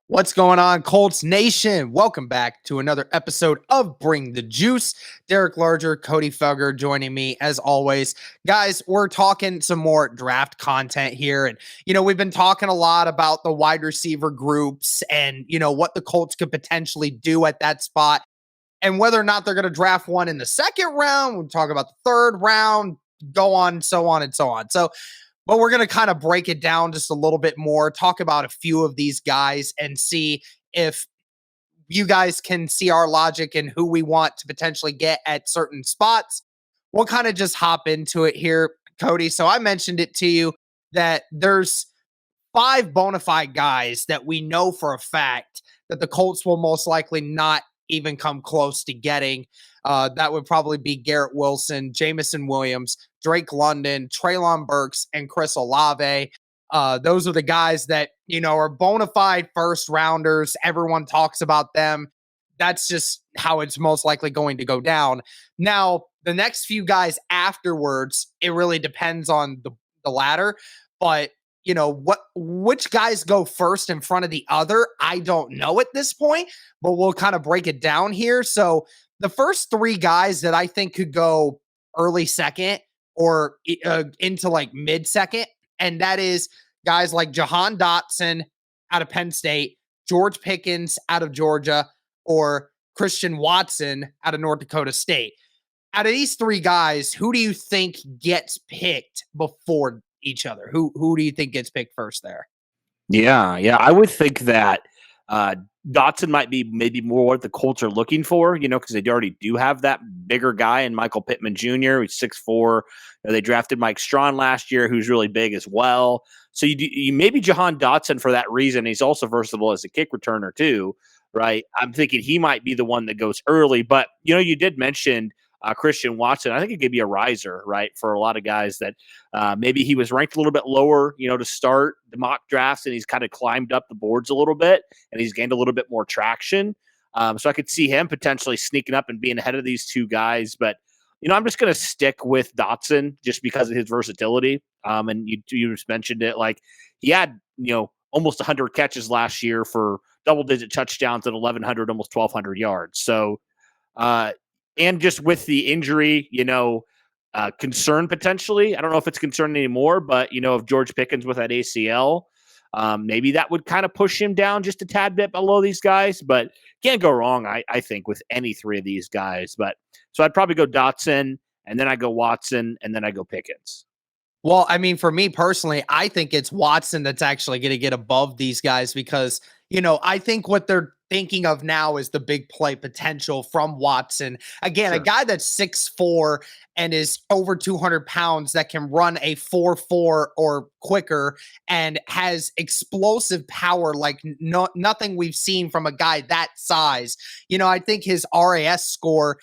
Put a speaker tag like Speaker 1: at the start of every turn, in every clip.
Speaker 1: What's going on, Colts Nation? Welcome back to another episode of Bring the Juice. Derek Larger, Cody Felger joining me as always. Guys, we're talking some more draft content here. And, we've been talking a lot about the wide receiver groups and, what the Colts could potentially do at that spot and whether or not they're going to draft one in the second round. We'll talk about the third round, go on, so on and so on. But we're going to kind of break it down just a little bit more, talk about a few of these guys and see if you guys can see our logic and who we want to potentially get at certain spots. We'll kind of just hop into it here, Cody. So I mentioned it to you that there's 5 bona fide guys that we know for a fact that the Colts will most likely not even come close to getting. That would probably be Garrett Wilson, Jamison Williams, Drake London, Treylon Burks, and Chris Olave. Those are the guys that, are bona fide first rounders. Everyone talks about them. That's just how it's most likely going to go down. Now, the next few guys afterwards, it really depends on the ladder. But which guys go first in front of the other, I don't know at this point, but we'll kind of break it down here. So the first 3 guys that I think could go early second or into like mid second, and that is guys like Jahan Dotson out of Penn State, George Pickens out of Georgia, or Christian Watson out of North Dakota State. Out of these 3 guys, who do you think gets picked before each other? Who do you think gets picked first there?
Speaker 2: Yeah. I would think that Dotson might be maybe more what the Colts are looking for, because they already do have that bigger guy in Michael Pittman Jr., who's 6'4". They drafted Mike Strawn last year, who's really big as well. So you maybe Jahan Dotson for that reason. He's also versatile as a kick returner too, right? I'm thinking he might be the one that goes early. But, you did mention Christian Watson. I think it could be a riser, right, for a lot of guys that maybe he was ranked a little bit lower, to start the mock drafts, and he's kind of climbed up the boards a little bit, and he's gained a little bit more traction. So I could see him potentially sneaking up and being ahead of these 2 guys. But, I'm just going to stick with Dotson just because of his versatility. And you just mentioned it, like he had, almost 100 catches last year for double-digit touchdowns at 1,100, almost 1,200 yards. So, and just with the injury, concern potentially. I don't know if it's concern anymore, but, if George Pickens with that ACL, maybe that would kind of push him down just a tad bit below these guys. But can't go wrong, I think, with any 3 of these guys. But so I'd probably go Dotson, and then I go Watson, and then I go Pickens.
Speaker 1: Well, I mean, for me personally, I think it's Watson that's actually going to get above these guys because, I think what they're thinking of now is the big play potential from Watson. Again,
Speaker 2: Sure.
Speaker 1: a guy that's 6'4" and is over 200 pounds that can run a 4.4 or quicker and has explosive power like nothing we've seen from a guy that size. I think his RAS score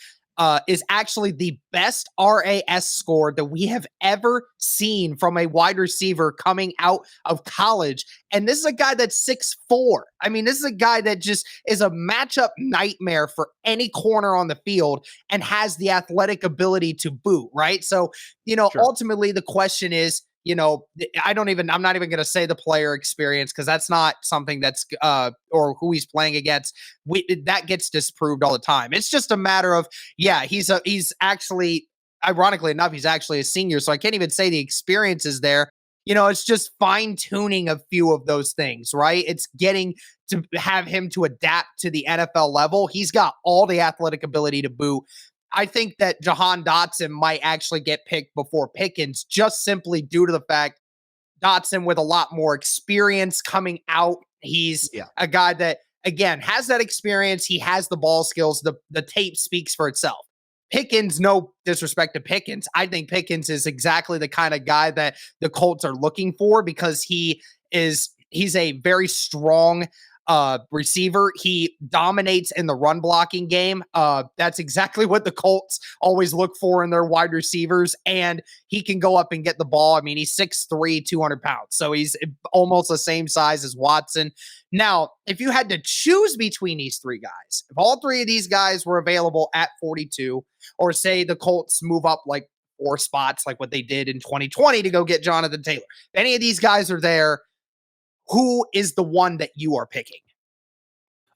Speaker 1: is actually the best RAS score that we have ever seen from a wide receiver coming out of college. And this is a guy that's 6'4". I mean, this is a guy that just is a matchup nightmare for any corner on the field and has the athletic ability to boot, right? So,
Speaker 2: Sure.
Speaker 1: ultimately the question is, I'm not even going to say the player experience because that's not something that's, or who he's playing against. That gets disproved all the time. It's just a matter of, he's actually, ironically enough, he's actually a senior. So I can't even say the experience is there. It's just fine tuning a few of those things, right? It's getting to have him to adapt to the NFL level. He's got all the athletic ability to boot. I think that Jahan Dotson might actually get picked before Pickens just simply due to the fact Dotson with a lot more experience coming out. He's a guy that, again, has that experience. He has the ball skills. The tape speaks for itself. Pickens, no disrespect to Pickens. I think Pickens is exactly the kind of guy that the Colts are looking for because he's a very strong receiver. He dominates in the run blocking game. That's exactly what the Colts always look for in their wide receivers. And he can go up and get the ball. I mean, he's 6'3", 200 pounds. So he's almost the same size as Watson. Now, if you had to choose between these 3 guys, if all 3 of these guys were available at 42, or say the Colts move up like 4 spots, like what they did in 2020 to go get Jonathan Taylor, if any of these guys are there, who is the one that you are picking?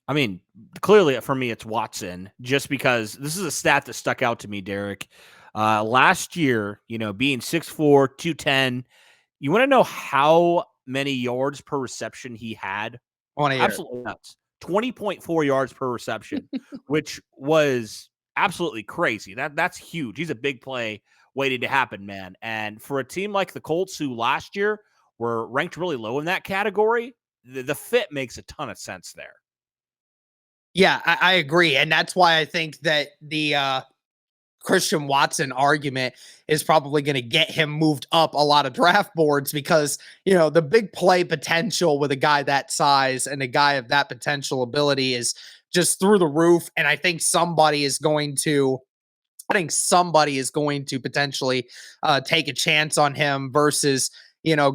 Speaker 2: I mean, clearly for me, it's Watson, just because this is a stat that stuck out to me, Derek. Last year, being 6'4", 210, you want to know how many yards per reception he had?
Speaker 1: I want to hear.
Speaker 2: Absolutely nuts. 20.4 yards per reception, which was absolutely crazy. That's huge. He's a big play waiting to happen, man. And for a team like the Colts, who last year were ranked really low in that category, the fit makes a ton of sense there.
Speaker 1: Yeah, I agree. And that's why I think that the Christian Watson argument is probably going to get him moved up a lot of draft boards because, the big play potential with a guy that size and a guy of that potential ability is just through the roof. And I think somebody is going to potentially take a chance on him versus,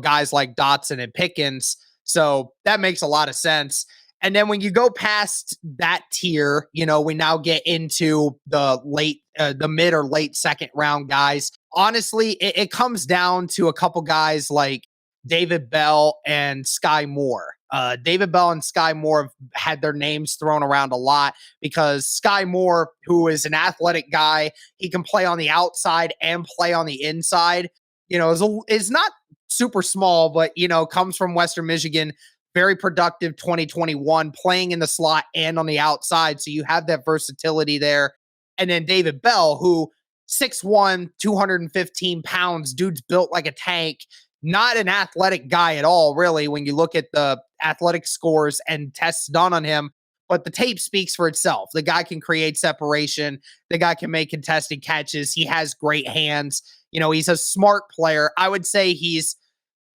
Speaker 1: guys like Dotson and Pickens. So that makes a lot of sense. And then when you go past that tier, we now get into the mid or late second round guys. Honestly, it comes down to a couple guys like David Bell and Sky Moore. David Bell and Sky Moore have had their names thrown around a lot because Sky Moore, who is an athletic guy, he can play on the outside and play on the inside. Is not super small, but comes from Western Michigan. Very productive 2021, playing in the slot and on the outside. So you have that versatility there. And then David Bell, who 6'1, 215 pounds, dude's built like a tank. Not an athletic guy at all, really, when you look at the athletic scores and tests done on him. But the tape speaks for itself. The guy can create separation. The guy can make contested catches. He has great hands. He's a smart player. I would say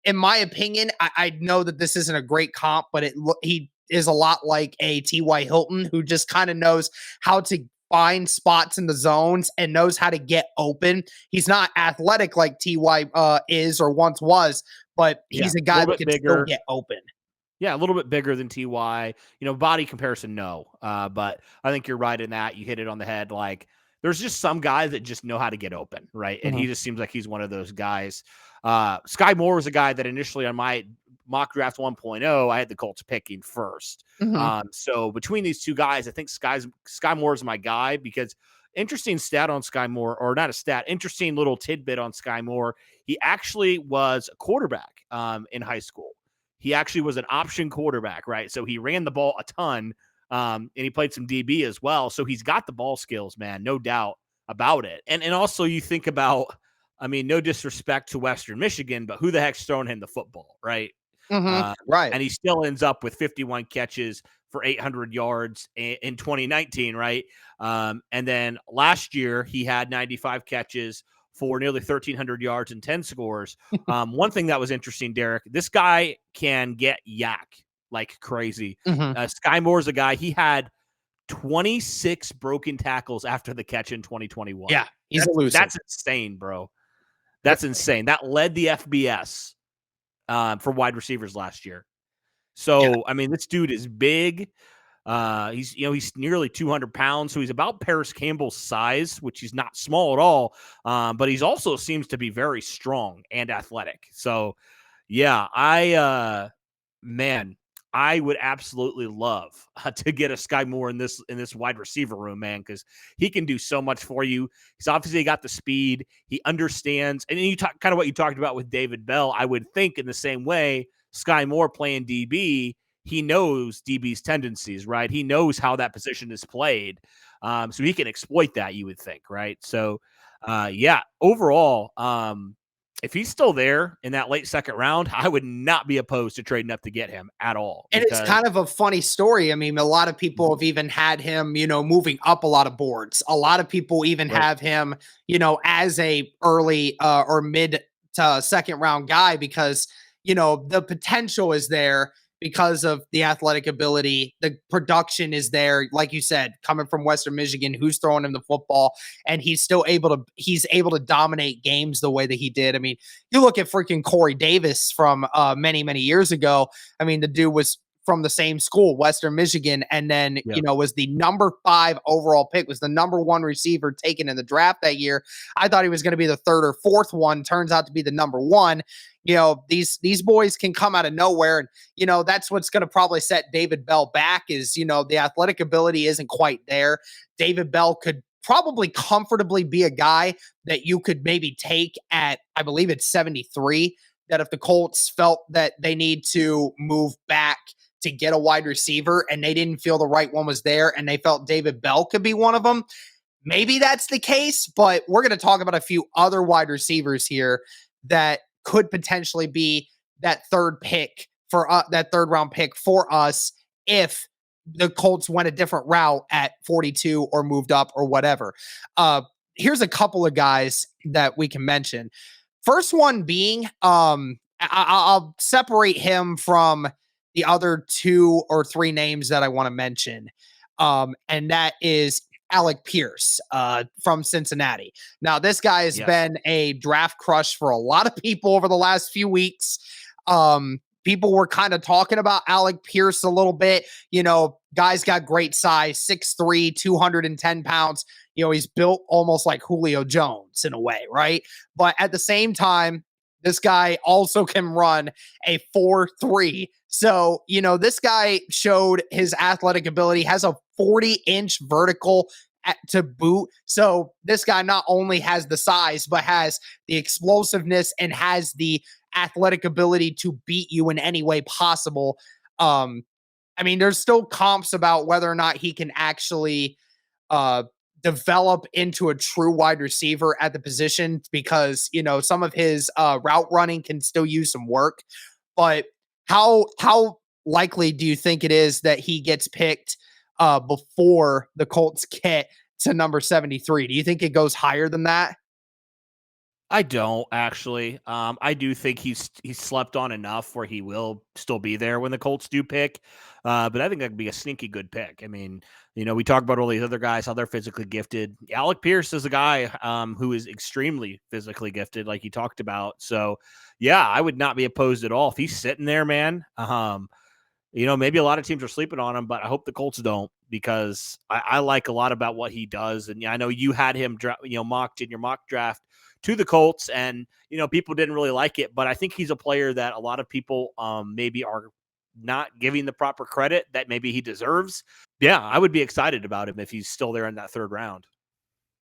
Speaker 1: in my opinion, I know that this isn't a great comp, but he is a lot like a T.Y. Hilton, who just kind of knows how to find spots in the zones and knows how to get open. He's not athletic like Ty is or once was, but he's a guy that can still get open.
Speaker 2: Yeah, a little bit bigger than Ty. Body comparison, no. But I think you're right in that. You hit it on the head. Like, there's just some guys that just know how to get open, right? And he just seems like he's one of those guys. Sky Moore was a guy that initially on my mock draft 1.0, I had the Colts picking first. So between these two guys, I think Sky Moore is my guy because interesting stat on Sky Moore, or not a stat, interesting little tidbit on Sky Moore. He actually was a quarterback in high school. He actually was an option quarterback, right? So he ran the ball a ton, and he played some DB as well. So he's got the ball skills, man, no doubt about it. And also you think about, I mean, no disrespect to Western Michigan, but who the heck's throwing him the football, right?
Speaker 1: Right.
Speaker 2: And he still ends up with 51 catches for 800 yards in 2019, right? And then last year he had 95 catches for nearly 1,300 yards and 10 scores. One thing that was interesting, Derek, this guy can get yak like crazy. Sky Moore's a guy, he had 26 broken tackles after the catch in 2021.
Speaker 1: Yeah, he's elusive.
Speaker 2: That's insane, bro. That's insane. That led the FBS for wide receivers last year. So, I mean, this dude is big. He's nearly 200 pounds, so he's about Paris Campbell's size, which he's not small at all. But he's also seems to be very strong and athletic. So, yeah, I would absolutely love to get a Sky Moore in this wide receiver room, man, because he can do so much for you. He's obviously got the speed. He understands, and you talk kind of what you talked about with David Bell. I would think in the same way, Sky Moore playing DB. He knows DB's tendencies, right? He knows how that position is played. So he can exploit that, you would think, right? So, overall, if he's still there in that late second round, I would not be opposed to trading up to get him at all.
Speaker 1: And it's kind of a funny story. I mean, a lot of people have even had him, moving up a lot of boards. A lot of people even have him, as a early or mid to second round guy because, the potential is there because of the athletic ability. The production is there, like you said, coming from Western Michigan, who's throwing him the football, and he's able to dominate games the way that he did. I mean, you look at freaking Corey Davis from many, many years ago. I mean, the dude was from the same school, Western Michigan, and then,
Speaker 2: Yeah.
Speaker 1: was the number 5 overall pick, was the number 1 receiver taken in the draft that year. I thought he was going to be the 3rd or 4th one, turns out to be the number 1. These boys can come out of nowhere, and that's what's going to probably set David Bell back is, the athletic ability isn't quite there. David Bell could probably comfortably be a guy that you could maybe take at, I believe it's 73, that if the Colts felt that they need to move back to get a wide receiver and they didn't feel the right one was there and they felt David Bell could be one of them, maybe that's the case. But we're going to talk about a few other wide receivers here that could potentially be that third round pick for us if the Colts went a different route at 42 or moved up or whatever. Here's a couple of guys that we can mention. First one being, I'll separate him from the other 2 or 3 names that I want to mention. And that is Alec Pierce from Cincinnati. Now, this guy has been a draft crush for a lot of people over the last few weeks. People were kind of talking about Alec Pierce a little bit. Guy's got great size, 6'3", 210 pounds. He's built almost like Julio Jones in a way, right? But at the same time, this guy also can run a 4.3. So, this guy showed his athletic ability, has a 40-inch vertical to boot. So this guy not only has the size, but has the explosiveness and has the athletic ability to beat you in any way possible. There's still comps about whether or not he can actually develop into a true wide receiver at the position because, some of his route running can still use some work. But how likely do you think it is that he gets picked before the Colts get to number 73? Do you think it goes higher than that?
Speaker 2: I don't actually. I do think he's slept on enough where he will still be there when the Colts do pick. But I think that could be a sneaky good pick. We talk about all these other guys, how they're physically gifted. Alec Pierce is a guy who is extremely physically gifted, like you talked about. So, yeah, I would not be opposed at all if he's sitting there, man. Maybe a lot of teams are sleeping on him, but I hope the Colts don't because I like a lot about what he does. And I know you had him, mocked in your mock draft to the Colts, and people didn't really like it, but I think he's a player that a lot of people maybe are not giving the proper credit that maybe he deserves. Yeah, I would be excited about him if he's still there in that 3rd round.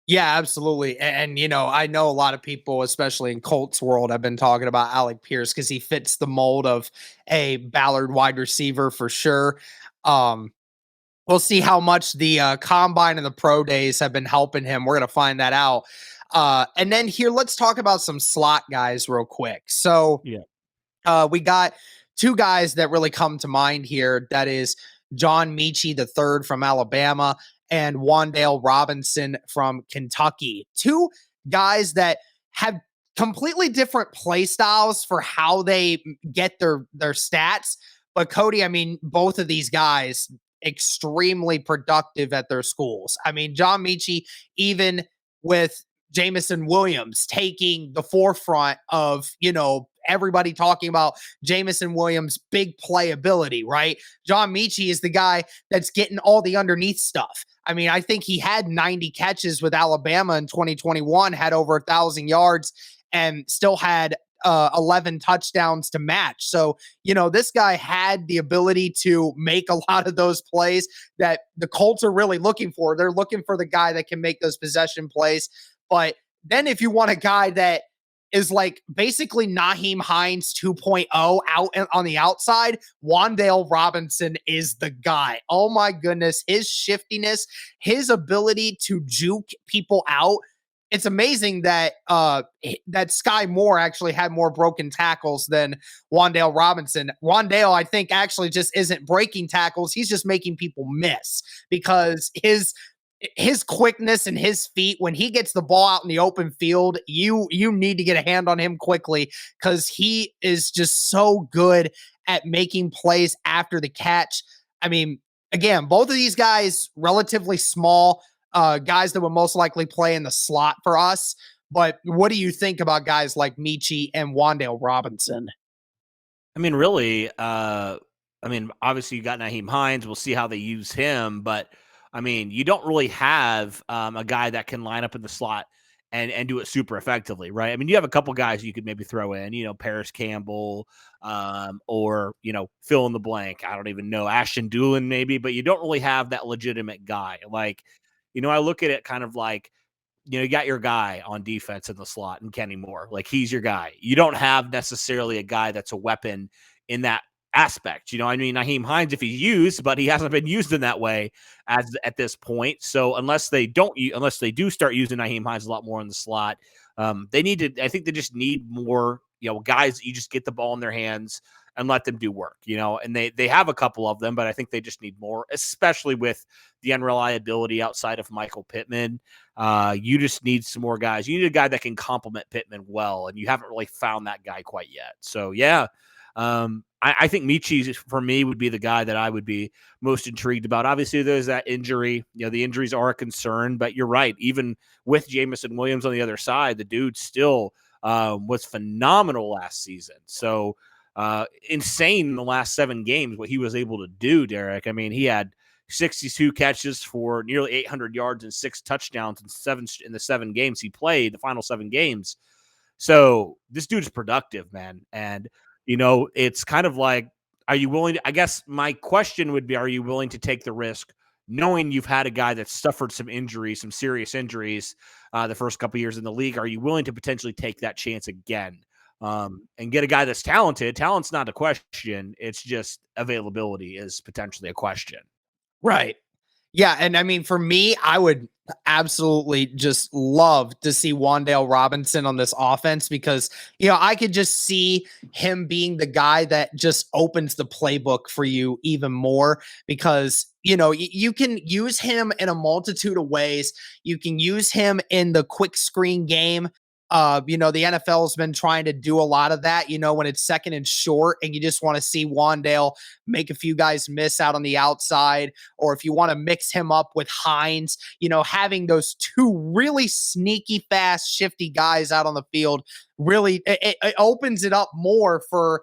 Speaker 1: Yeah, absolutely. And, I know a lot of people, especially in Colts world, have been talking about Alec Pierce because he fits the mold of a Ballard wide receiver for sure. We'll see how much the combine and the pro days have been helping him. We're going to find that out. And then here, let's talk about some slot guys real quick. So we got 2 guys that really come to mind here. That is John Mechie III from Alabama and Wan'Dale Robinson from Kentucky. 2 guys that have completely different play styles for how they get their stats. But Cody, both of these guys extremely productive at their schools. John Mechie, even with Jamison Williams taking the forefront of, everybody talking about Jamison Williams' big playability, right? John Mechie is the guy that's getting all the underneath stuff. I think he had 90 catches with Alabama in 2021, had over 1,000 yards, and still had 11 touchdowns to match. So, this guy had the ability to make a lot of those plays that the Colts are really looking for. They're looking for the guy that can make those possession plays. But then if you want a guy that is like basically Naheem Hines 2.0 out on the outside, Wan'Dale Robinson is the guy. Oh my goodness. His shiftiness, his ability to juke people out. It's amazing that that Sky Moore actually had more broken tackles than Wan'Dale Robinson. Wan'Dale, I think, actually just isn't breaking tackles. He's just making people miss because his quickness and his feet, when he gets the ball out in the open field, you need to get a hand on him quickly because he is just so good at making plays after the catch. Again, both of these guys, relatively small, guys that would most likely play in the slot for us. But what do you think about guys like Mechie and Wan'Dale Robinson?
Speaker 2: Really, I mean, obviously you got Naheem Hines. We'll see how they use him, but I mean, you don't really have a guy that can line up in the slot and do it super effectively, right? I mean, you have a couple guys you could maybe throw in, Paris Campbell, or fill in the blank. I don't even know, Ashton Doolin maybe, but you don't really have that legitimate guy. Like, I look at it kind of like, you got your guy on defense in the slot and Kenny Moore. Like, he's your guy. You don't have necessarily a guy that's a weapon in that aspect. I mean, Naheem Hines, if he's used, but he hasn't been used in that way at this point. So unless they do start using Naheem Hines a lot more in the slot, they need to, I think they just need more, guys that you just get the ball in their hands and let them do work, and they have a couple of them, but I think they just need more, especially with the unreliability outside of Michael Pittman. You just need some more guys. You need a guy that can complement Pittman well, and you haven't really found that guy quite yet. So, yeah, I think Michi, for me, would be the guy that I would be most intrigued about. Obviously, there's that injury. The injuries are a concern, but you're right. Even with Jamison Williams on the other side, the dude still was phenomenal last season. So, insane in the last 7 games what he was able to do, Derek. I mean, he had 62 catches for nearly 800 yards and 6 touchdowns in the 7 games he played, the final 7 games. So this dude's productive, man. And, it's kind of like, are you willing to, I guess my question would be, are you willing to take the risk knowing you've had a guy that's suffered some injuries, some serious injuries the first couple of years in the league? Are you willing to potentially take that chance again? And get a guy that's talented. Talent's not a question. It's just availability is potentially a question.
Speaker 1: Right. Yeah, and I mean, for me, I would absolutely just love to see Wan'Dale Robinson on this offense because, I could just see him being the guy that just opens the playbook for you even more because, you can use him in a multitude of ways. You can use him in the quick screen game. The NFL has been trying to do a lot of that, when it's second and short and you just want to see Wan'Dale make a few guys miss out on the outside, or if you want to mix him up with Hines, having those two really sneaky, fast, shifty guys out on the field really it opens it up more for,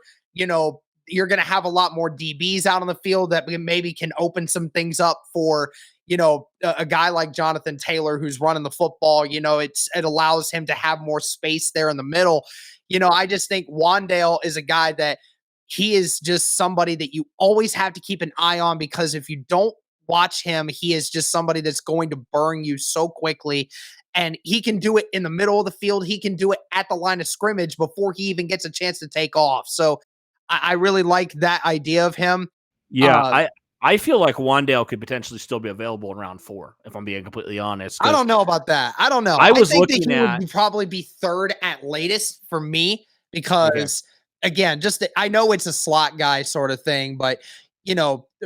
Speaker 1: you're going to have a lot more DBs out on the field that maybe can open some things up for, a guy like Jonathan Taylor who's running the football. It allows him to have more space there in the middle. I just think Wan'Dale is a guy that he is just somebody that you always have to keep an eye on because if you don't watch him, he is just somebody that's going to burn you so quickly. And he can do it in the middle of the field. He can do it at the line of scrimmage before he even gets a chance to take off. So I really like that idea of him.
Speaker 2: Yeah, I feel like Wan'Dale could potentially still be available in round 4, if I'm being completely honest.
Speaker 1: I don't know about that. I don't know.
Speaker 2: I was
Speaker 1: think
Speaker 2: looking
Speaker 1: that he
Speaker 2: at
Speaker 1: would probably be 3rd at latest for me because, again, I know it's a slot guy sort of thing, but,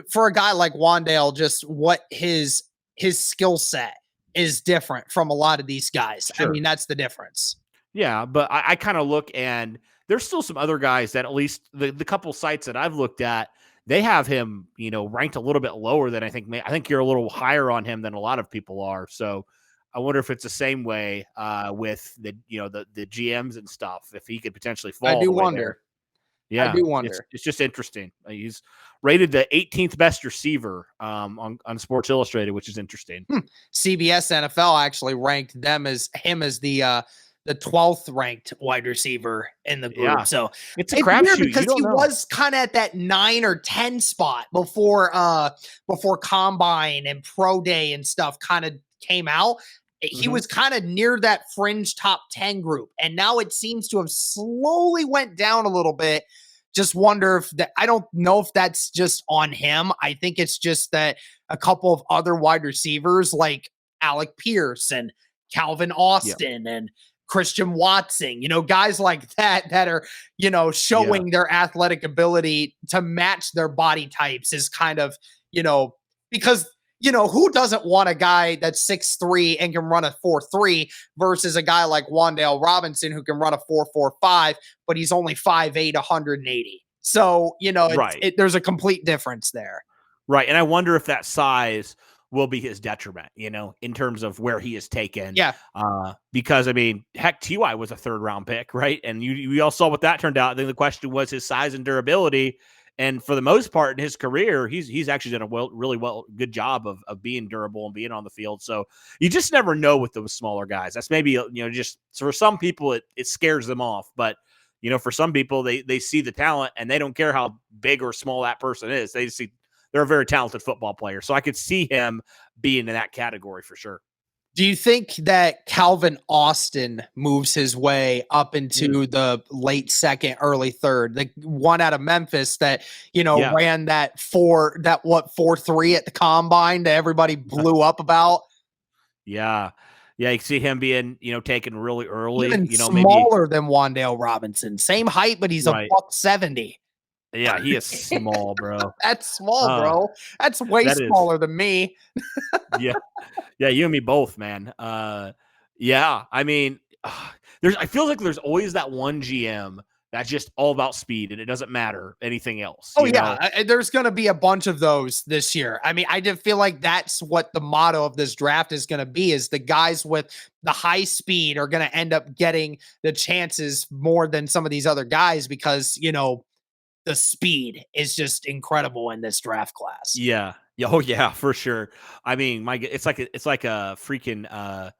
Speaker 1: for a guy like Wan'Dale, just what his skill set is different from a lot of these guys.
Speaker 2: Sure.
Speaker 1: I mean, that's the difference.
Speaker 2: Yeah, but I kind of look and there's still some other guys that at least the couple sites that I've looked at, they have him, ranked a little bit lower than I think. I think you're a little higher on him than a lot of people are. So I wonder if it's the same way with the GMs and stuff. If he could potentially fall.
Speaker 1: I do wonder.
Speaker 2: Yeah,
Speaker 1: I do wonder.
Speaker 2: It's just interesting. He's rated the 18th best receiver on Sports Illustrated, which is interesting.
Speaker 1: CBS NFL actually ranked him as the 12th ranked wide receiver in the group.
Speaker 2: Yeah.
Speaker 1: So
Speaker 2: it's a crapshoot
Speaker 1: because he was kind of at that 9 or 10 spot before combine and pro day and stuff kind of came out. He was kind of near that fringe top 10 group. And now it seems to have slowly went down a little bit. Just wonder if that, I don't know if that's just on him. I think it's just that a couple of other wide receivers like Alec Pierce and Calvin Austin and Christian Watson, guys like that are, showing their athletic ability to match their body types is kind of, because, who doesn't want a guy that's 6'3" and can run a 4.3 versus a guy like Wan'Dale Robinson who can run a 4.45, but he's only 5'8", 180. So, there's a complete difference there.
Speaker 2: Right. And I wonder if that size will be his detriment, in terms of where he is taken.
Speaker 1: Yeah.
Speaker 2: Because I mean, heck, T.Y. was a 3rd round pick, right? And we all saw what that turned out. I think the question was his size and durability. And for the most part in his career, he's actually done a really good job of being durable and being on the field. So you just never know with those smaller guys. That's maybe, just so for some people it scares them off, but for some people they see the talent and they don't care how big or small that person is. They see they're a very talented football player. So I could see him being in that category for sure.
Speaker 1: Do you think that Calvin Austin moves his way up into the late second, early third? The one out of Memphis that, ran that 4.3 at the combine that everybody blew up about?
Speaker 2: Yeah. Yeah, you can see him being, taken really early.
Speaker 1: Even
Speaker 2: Maybe
Speaker 1: smaller than Wan'Dale Robinson. Same height, but he's a
Speaker 2: right.
Speaker 1: $170.
Speaker 2: Yeah, he is small, bro.
Speaker 1: That's small, bro. That's way
Speaker 2: that is.
Speaker 1: smaller than me.
Speaker 2: Yeah. Yeah, you and me both, man. Yeah, I mean, I feel like there's always that one GM that's just all about speed and it doesn't matter anything else.
Speaker 1: Oh, yeah. There's going to be a bunch of those this year. I mean, I just feel like that's what the motto of this draft is going to be, is the guys with the high speed are going to end up getting the chances more than some of these other guys because, the speed is just incredible in this draft class.
Speaker 2: Yeah. Yeah. Oh, yeah, for sure. I mean, it's like a freaking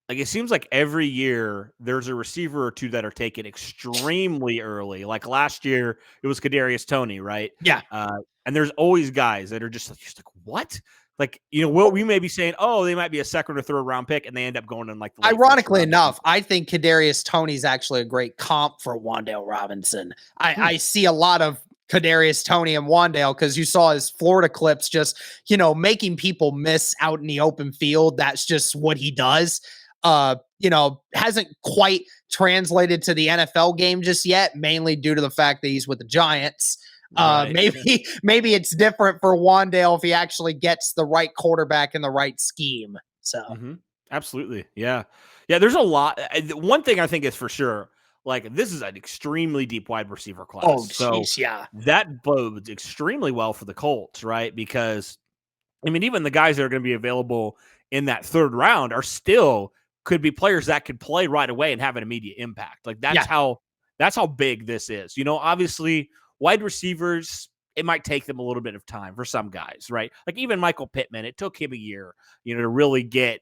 Speaker 2: like it seems like every year there's a receiver or two that are taken extremely early. Like last year, it was Kadarius Toney, right?
Speaker 1: Yeah.
Speaker 2: And there's always guys that are just like what? Like, we may be saying, oh, they might be a second or third round pick, and they end up going in like the
Speaker 1: ironically enough, I think Kadarius Toney's actually a great comp for Wan'Dale Robinson. I see a lot of Kadarius Toney and Wan'Dale because you saw his Florida clips just, making people miss out in the open field. That's just what he does. Hasn't quite translated to the NFL game just yet, mainly due to the fact that he's with the Giants. Right. Maybe it's different for Wan'Dale if he actually gets the right quarterback in the right scheme. So
Speaker 2: absolutely. Yeah. Yeah. There's a lot. One thing I think is for sure, like this is an extremely deep wide receiver class.
Speaker 1: Oh, geez, yeah.
Speaker 2: That bodes extremely well for the Colts, right? Because I mean, even the guys that are going to be available in that third round are still could be players that could play right away and have an immediate impact. Like that's how big this is. Obviously wide receivers, it might take them a little bit of time for some guys, right? Like even Michael Pittman, it took him a year, to really get,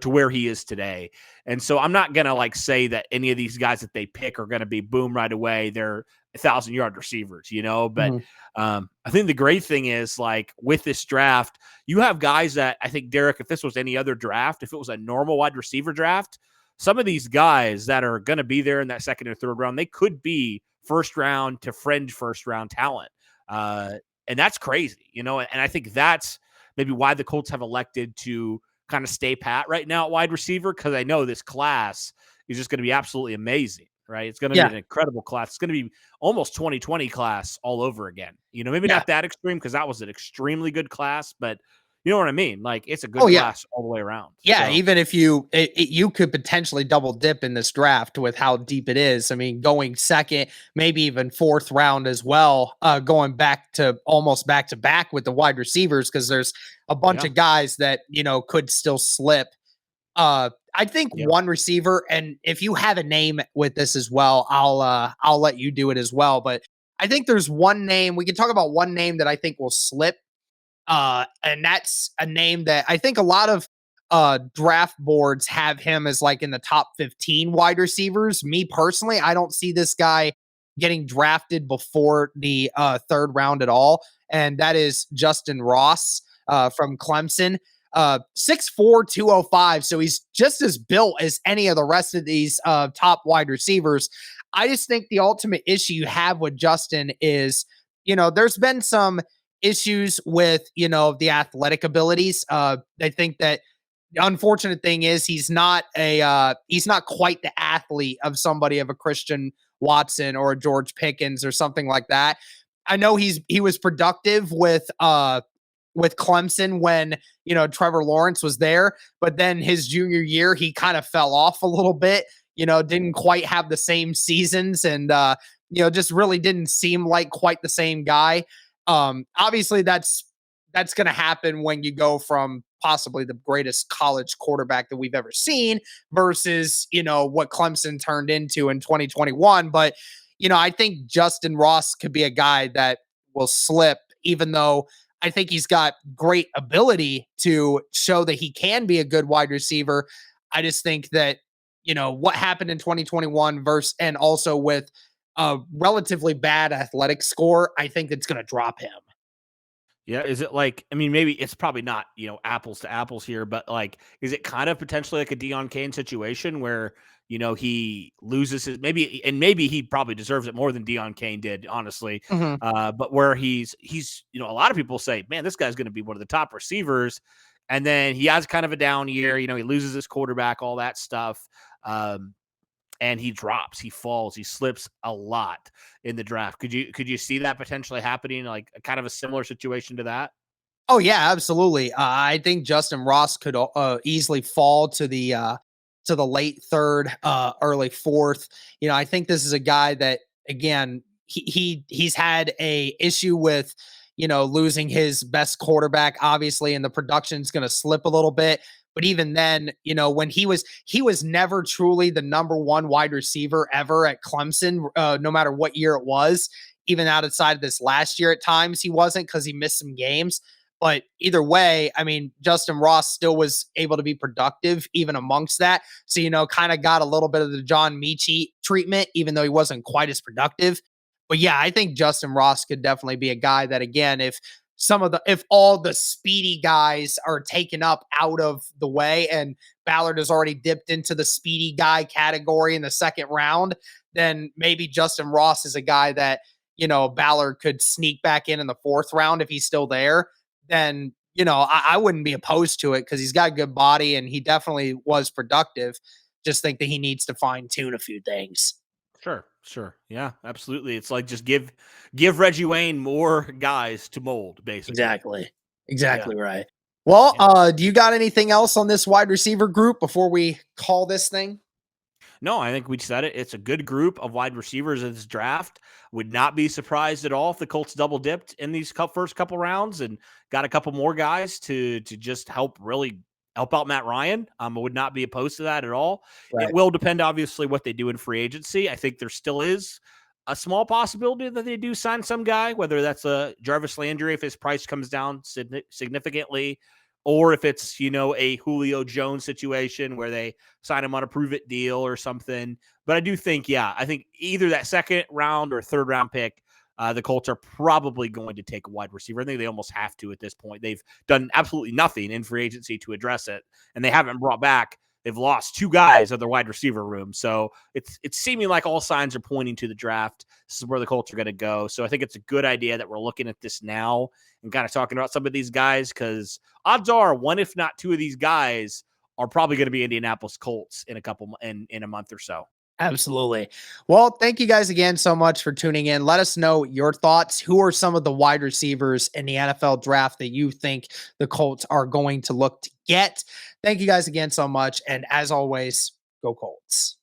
Speaker 2: to where he is today. And so I'm not going to like say that any of these guys that they pick are going to be boom right away. They're 1,000-yard receivers, but I think the great thing is like with this draft, you have guys that I think, Derek, if this was any other draft, if it was a normal wide receiver draft, some of these guys that are going to be there in that second or third round, they could be first round to fringe first round talent. And that's crazy, and I think that's maybe why the Colts have elected to kind of stay pat right now at wide receiver. Cause I know this class is just going to be absolutely amazing, right? It's going to be an incredible class. It's going to be almost 2020 class all over again, maybe not that extreme, cause that was an extremely good class, but you know what I mean? Like it's a good class all the way around.
Speaker 1: Yeah. So. Even if you could potentially double dip in this draft with how deep it is. I mean, going second, maybe even fourth round as well, going back to almost back to back with the wide receivers. Cause there's a bunch of guys that, could still slip. I think one receiver, and if you have a name with this as well, I'll let you do it as well. But I think there's one name, we can talk about one name that I think will slip. And that's a name that I think a lot of draft boards have him as like in the top 15 wide receivers. Me personally, I don't see this guy getting drafted before the third round at all. And that is Justin Ross from Clemson. 6'4", 205. So he's just as built as any of the rest of these top wide receivers. I just think the ultimate issue you have with Justin is, there's been some issues with, the athletic abilities. I think that the unfortunate thing is he's not quite the athlete of somebody of a Christian Watson or a George Pickens or something like that. I know he was productive with Clemson when, Trevor Lawrence was there, but then his junior year, he kind of fell off a little bit, didn't quite have the same seasons and, just really didn't seem like quite the same guy. Obviously that's going to happen when you go from possibly the greatest college quarterback that we've ever seen versus, what Clemson turned into in 2021. But, I think Justin Ross could be a guy that will slip, even though I think he's got great ability to show that he can be a good wide receiver. I just think that, what happened in 2021 versus, and also with a relatively bad athletic score, I think it's going to drop him.
Speaker 2: Yeah, is it like, I mean, maybe it's probably not, apples to apples here, but like, is it kind of potentially like a Deion Kane situation where, he loses his maybe, and maybe he probably deserves it more than Deion Kane did, honestly.
Speaker 1: Mhm.
Speaker 2: But where he's, a lot of people say, man, this guy's going to be one of the top receivers. And then he has kind of a down year, he loses his quarterback, all that stuff. Um, and he drops, he falls, he slips a lot in the draft. Could you see that potentially happening, like kind of a similar situation to that?
Speaker 1: Oh yeah, absolutely. I think Justin Ross could easily fall to the late third, early fourth. I think this is a guy that, again, he's had a issue with losing his best quarterback, obviously, and the production's going to slip a little bit. But even then, when he was never truly the number one wide receiver ever at Clemson, no matter what year it was. Even outside of this last year, at times he wasn't, because he missed some games. But either way, I mean, Justin Ross still was able to be productive even amongst that. So, kind of got a little bit of the John Michie treatment, even though he wasn't quite as productive. But yeah, I think Justin Ross could definitely be a guy that, again, if all the speedy guys are taken up out of the way, and Ballard has already dipped into the speedy guy category in the second round, then maybe Justin Ross is a guy that, Ballard could sneak back in the fourth round if he's still there. Then, I wouldn't be opposed to it, because he's got a good body and he definitely was productive. Just think that he needs to fine tune a few things.
Speaker 2: Sure, sure. Yeah, absolutely. It's like just give Reggie Wayne more guys to mold, basically.
Speaker 1: Exactly.
Speaker 2: Yeah.
Speaker 1: Exactly right. Well,
Speaker 2: Yeah.
Speaker 1: do you got anything else on this wide receiver group before we call this thing?
Speaker 2: No, I think we said it. It's a good group of wide receivers in this draft. Would not be surprised at all if the Colts double dipped in these first couple rounds and got a couple more guys to just really help out Matt Ryan. I would not be opposed to that at all. It
Speaker 1: Right.
Speaker 2: will depend, obviously, what they do in free agency. I think there still is a small possibility that they do sign some guy, whether that's a Jarvis Landry if his price comes down significantly, or if it's a Julio Jones situation where they sign him on a prove it deal or something. But I do think, yeah, I think either that second round or third round pick, the Colts are probably going to take a wide receiver. I think they almost have to at this point. They've done absolutely nothing in free agency to address it, and they haven't brought back. They've lost two guys of their wide receiver room. So it's seeming like all signs are pointing to the draft. This is where the Colts are going to go. So I think it's a good idea that we're looking at this now and kind of talking about some of these guys, because odds are one, if not two of these guys are probably going to be Indianapolis Colts in a month or so.
Speaker 1: Absolutely. Well, thank you guys again so much for tuning in. Let us know your thoughts. Who are some of the wide receivers in the NFL draft that you think the Colts are going to look to get? Thank you guys again so much. And as always, go Colts.